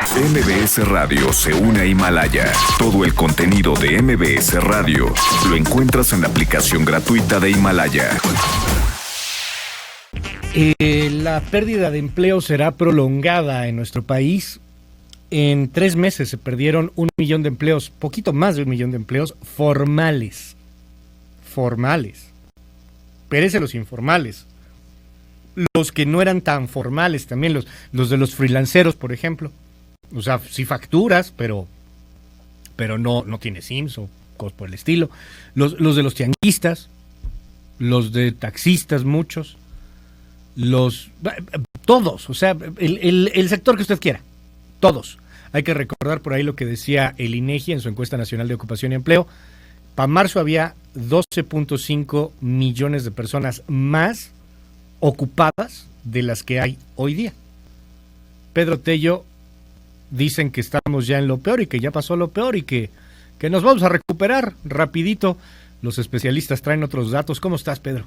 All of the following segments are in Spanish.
MBS Radio se une a Himalaya. Todo el contenido de MBS Radio lo encuentras en la aplicación gratuita de Himalaya. La pérdida de empleo será prolongada en nuestro país. En 3 meses se perdieron 1 millón de empleos, poquito más de 1 millón de empleos formales. Pérese los informales. Los que no eran tan formales también, los de los freelanceros, por ejemplo. O sea, sí facturas, pero no tienes IMSS o cosas por el estilo. Los de los tianguistas, los de taxistas, muchos. Todos, o sea, el sector que usted quiera, todos. Hay que recordar por ahí lo que decía el INEGI en su encuesta nacional de ocupación y empleo. Para marzo había 12.5 millones de personas más ocupadas de las que hay hoy día. Pedro Tello, dicen que estamos ya en lo peor y que ya pasó lo peor y que nos vamos a recuperar rapidito. Los especialistas traen otros datos. ¿Cómo estás, Pedro?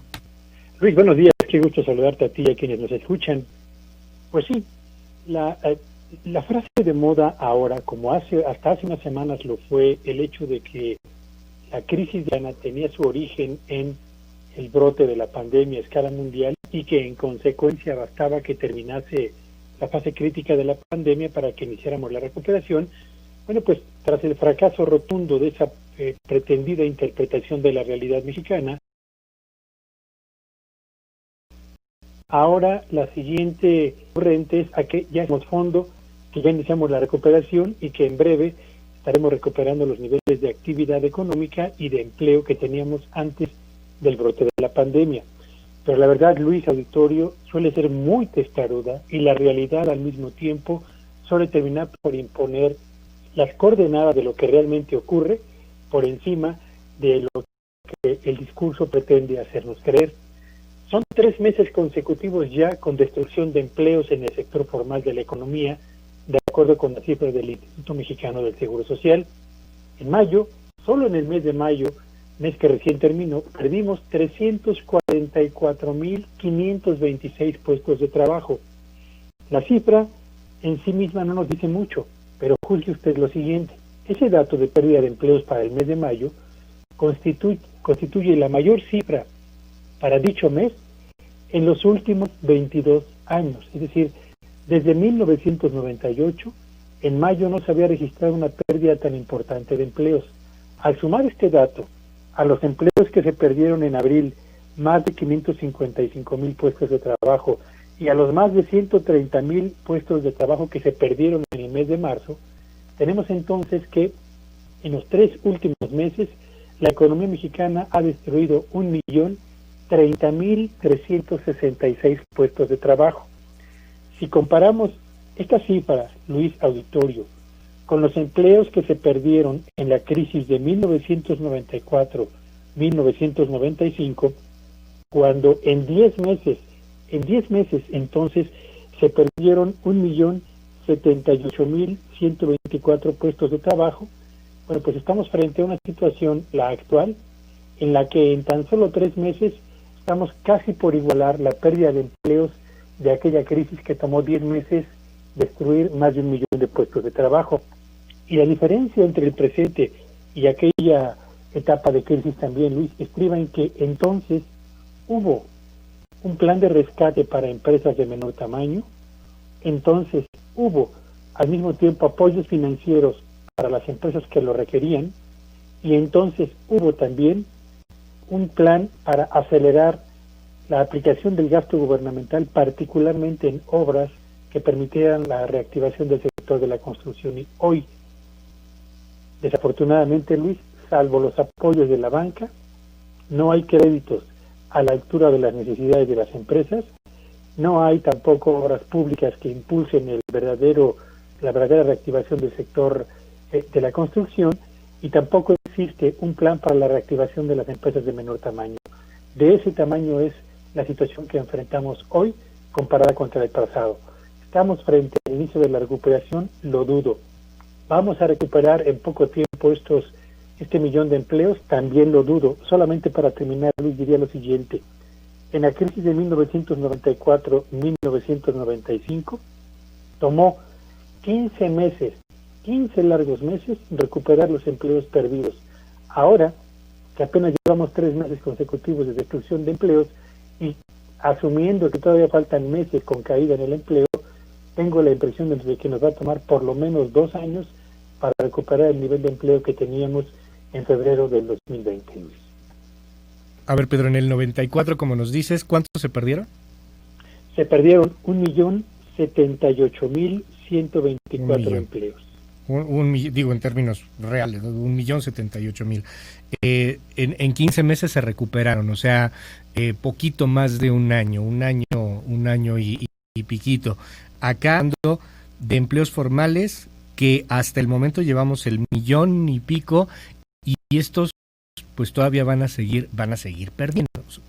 Luis, buenos días. Qué gusto saludarte a ti y a quienes nos escuchan. Pues sí, la frase de moda ahora, como hasta hace unas semanas lo fue, el hecho de que la crisis de Ana tenía su origen en el brote de la pandemia a escala mundial y que en consecuencia bastaba que terminase la fase crítica de la pandemia para que iniciáramos la recuperación. Bueno, pues tras el fracaso rotundo de esa pretendida interpretación de la realidad mexicana, ahora la siguiente corriente es a que ya hemos fondo, que ya iniciamos la recuperación y que en breve estaremos recuperando los niveles de actividad económica y de empleo que teníamos antes del brote de la pandemia. Pero la verdad, Luis, auditorio, suele ser muy testaruda y la realidad al mismo tiempo suele terminar por imponer las coordenadas de lo que realmente ocurre por encima de lo que el discurso pretende hacernos creer. Son 3 meses consecutivos ya con destrucción de empleos en el sector formal de la economía, de acuerdo con las cifras del Instituto Mexicano del Seguro Social. En mayo, solo en el mes de mayo, mes que recién terminó, perdimos 344.526 puestos de trabajo. La cifra en sí misma no nos dice mucho, pero juzgue usted lo siguiente. Ese dato de pérdida de empleos para el mes de mayo constituye la mayor cifra para dicho mes en los últimos 22 años. Es decir, desde 1998, en mayo no se había registrado una pérdida tan importante de empleos. Al sumar este dato a los empleos que se perdieron en abril, más de 555,000 puestos de trabajo, y a los más de 130,000 puestos de trabajo que se perdieron en el mes de marzo, tenemos entonces que en los 3 últimos meses la economía mexicana ha destruido 1.030.366 puestos de trabajo. Si comparamos estas cifras, Luis, auditorio, con los empleos que se perdieron en la crisis de 1994-1995, cuando en 10 meses entonces se perdieron 1.078.124 puestos de trabajo. Bueno, pues estamos frente a una situación, la actual, en la que en tan solo 3 meses estamos casi por igualar la pérdida de empleos de aquella crisis que tomó 10 meses destruir más de 1 millón de puestos de trabajo. Y la diferencia entre el presente y aquella etapa de crisis también, Luis, estriba en que entonces hubo un plan de rescate para empresas de menor tamaño, entonces hubo al mismo tiempo apoyos financieros para las empresas que lo requerían, y entonces hubo también un plan para acelerar la aplicación del gasto gubernamental, particularmente en obras que permitieran la reactivación del sector de la construcción. Y hoy, desafortunadamente, Luis, salvo los apoyos de la banca, no hay créditos a la altura de las necesidades de las empresas, no hay tampoco obras públicas que impulsen la verdadera reactivación del sector de la construcción, y tampoco existe un plan para la reactivación de las empresas de menor tamaño. De ese tamaño es la situación que enfrentamos hoy comparada contra el pasado. ¿Estamos frente al inicio de la recuperación? Lo dudo. ¿Vamos a recuperar en poco tiempo este millón de empleos? También lo dudo. Solamente para terminar, Luis, diría lo siguiente. En la crisis de 1994-1995 tomó 15 meses, 15 largos meses, recuperar los empleos perdidos. Ahora, que apenas llevamos 3 meses consecutivos de destrucción de empleos y asumiendo que todavía faltan meses con caída en el empleo, tengo la impresión de que nos va a tomar por lo menos 2 años para recuperar el nivel de empleo que teníamos en febrero del 2020, Luis. A ver, Pedro, en el 94, como nos dices, ¿cuántos se perdieron? Se perdieron 1.078.124 empleos. Digo, en términos reales, 1.078.000. En 15 meses se recuperaron, o sea, poquito más de un año y piquito. Acá ando de empleos formales que hasta el momento llevamos el 1,000,000 y pico, y estos pues todavía van a seguir perdiendo.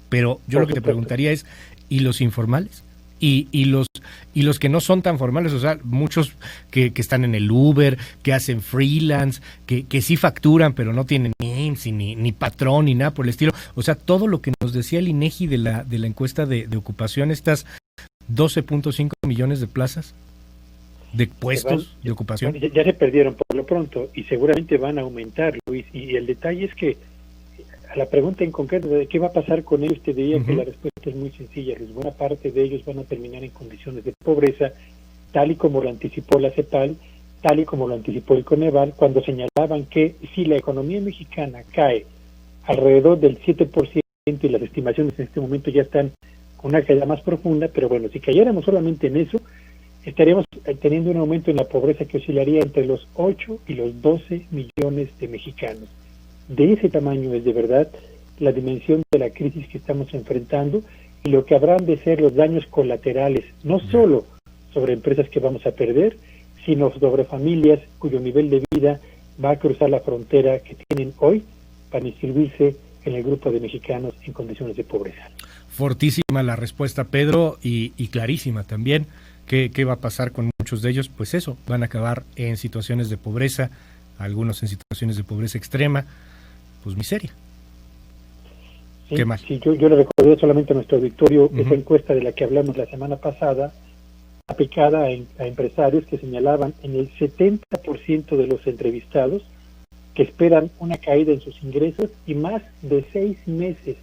Pero yo lo que te preguntaría es, ¿y los informales? Y los que no son tan formales, o sea, muchos que están en el Uber, que hacen freelance, que sí facturan, pero no tienen IMSS, ni patrón, ni nada por el estilo. O sea, todo lo que nos decía el INEGI de la encuesta de ocupación, estas 12.5 millones de plazas, de puestos de ocupación. Ya se perdieron por lo pronto y seguramente van a aumentar, Luis. Y el detalle es que a la pregunta en concreto de qué va a pasar con ellos, te diría que la respuesta es muy sencilla, Luis. Buena parte de ellos van a terminar en condiciones de pobreza, tal y como lo anticipó la CEPAL, tal y como lo anticipó el Coneval, cuando señalaban que si la economía mexicana cae alrededor del 7%, y las estimaciones en este momento ya están con una caída más profunda, pero bueno, si cayéramos solamente en eso, estaríamos teniendo un aumento en la pobreza que oscilaría entre los 8 y los 12 millones de mexicanos. De ese tamaño es de verdad la dimensión de la crisis que estamos enfrentando y lo que habrán de ser los daños colaterales, no solo sobre empresas que vamos a perder, sino sobre familias cuyo nivel de vida va a cruzar la frontera que tienen hoy para inscribirse en el grupo de mexicanos en condiciones de pobreza. Fortísima la respuesta, Pedro, y clarísima también. ¿Qué va a pasar con muchos de ellos? Pues eso, van a acabar en situaciones de pobreza, algunos en situaciones de pobreza extrema, pues miseria. Sí, ¿Qué más? Sí, yo le recordé solamente a nuestro auditorio esa encuesta de la que hablamos la semana pasada, aplicada a empresarios que señalaban en el 70% de los entrevistados que esperan una caída en sus ingresos y más de 6 meses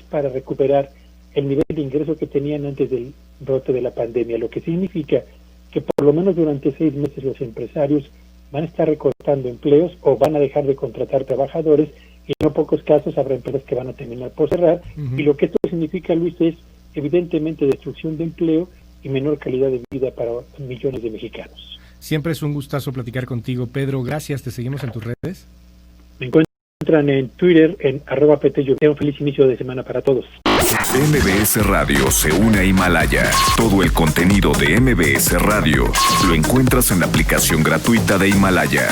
para recuperar el nivel de ingreso que tenían antes del brote de la pandemia, lo que significa que por lo menos durante 6 meses los empresarios van a estar recortando empleos o van a dejar de contratar trabajadores, y en no pocos casos habrá empresas que van a terminar por cerrar, y lo que esto significa, Luis, es evidentemente destrucción de empleo y menor calidad de vida para millones de mexicanos. Siempre es un gustazo platicar contigo, Pedro. Gracias, te seguimos en tus redes. Me encuentran en Twitter en @petello. Un feliz inicio de semana para todos. MBS Radio se une a Himalaya. Todo el contenido de MBS Radio lo encuentras en la aplicación gratuita de Himalaya.